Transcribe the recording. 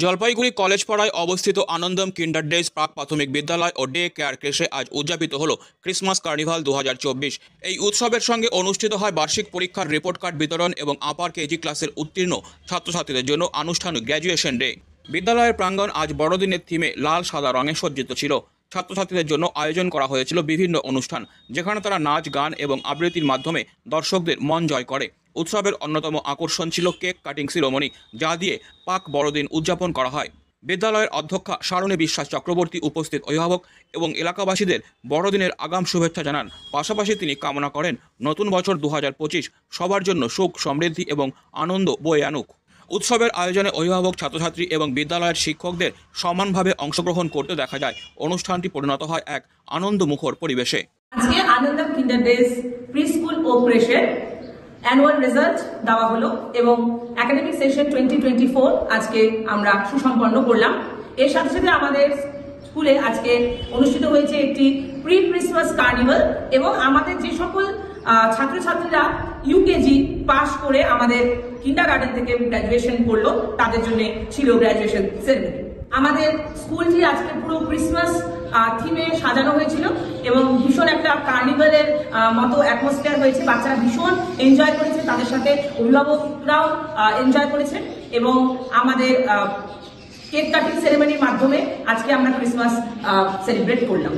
Jalpaiguri college পাড়ায় অবস্থিত আনন্দম কিন্ডারডেজ প্রাক প্রাথমিক বিদ্যালয় ও ডে কেয়ার ক্রেশে আজ উদযাপিত হলো ক্রিসমাস কার্নিভাল 2024। এই উৎসবের সঙ্গে অনুষ্ঠিত হয় বার্ষিক পরীক্ষার রিপোর্ট কার্ড বিতরণ এবং আপার কেজি ক্লাসের উত্তীর্ণ ছাত্রছাত্রীদের জন্য আনুষ্ঠানিক গ্র্যাজুয়েশন ডে। বিদ্যালয়ের প্রাঙ্গণ আজ বড়দিনের থিমে লাল সাদা রঙে সজ্জিত ছিল। ছাত্রছাত্রীদের জন্য আয়োজন করা হয়েছিল বিভিন্ন অনুষ্ঠান, যেখানে তারা নাচ, গান এবং আবৃত্তির মাধ্যমে দর্শকদের মন জয় করে। উৎসবের অন্যতম আকর্ষণ ছিল কেক কাটিং সেরেমনি, যা দিয়ে পাক বড়দিন উদযাপন করা হয়। বিদ্যালয়ের অধ্যক্ষা সারণী বিশ্বাস চক্রবর্তী উপস্থিত অভিভাবক এবং এলাকাবাসীদের বড়দিনের আগাম শুভেচ্ছা জানান। পাশাপাশি তিনি কামনা করেন নতুন বছর 2025 সবার জন্য সুখ, সমৃদ্ধি এবং আনন্দ বয়ে আনুক। উৎসবের আয়োজনে অভিভাবক, ছাত্রছাত্রী এবং বিদ্যালয়ের শিক্ষকদের সমানভাবে অংশগ্রহণ করতে দেখা যায়। অনুষ্ঠানটি পরিণত হয় এক আনন্দমুখর পরিবেশে। আজকে আনন্দম কিন্ডারডেজ প্রি স্কুল ও ক্রেশের অ্যানুয়াল রেজাল্ট দেওয়া হলো এবং একাডেমিক সেশন 2024 আজকে আমরা সুসম্পন্ন করলাম। এর সাথে সাথে আমাদের স্কুলে আজকে অনুষ্ঠিত হয়েছে একটি প্রি ক্রিসমাস কার্নিভাল এবং আমাদের যে সকল ছাত্রছাত্রীরা ইউকেজি পাস করে আমাদের কিন্ডারগার্টেন থেকে গ্র্যাজুয়েশন করলো, তাদের জন্য ছিল গ্র্যাজুয়েশন সেরেমনি। আমাদের স্কুলটি আজকে পুরো ক্রিসমাস থিমে সাজানো হয়েছিল এবং ভীষণ একটা কার্নিভালের মতো অ্যাটমসফিয়ার হয়েছে। বাচ্চারা ভীষণ এনজয় করেছে, তাদের সাথে অভিভাবকরাও এনজয় করেছে এবং আমাদের কেক কাটিং সেরেমনির মাধ্যমে আজকে আমরা ক্রিসমাস সেলিব্রেট করলাম।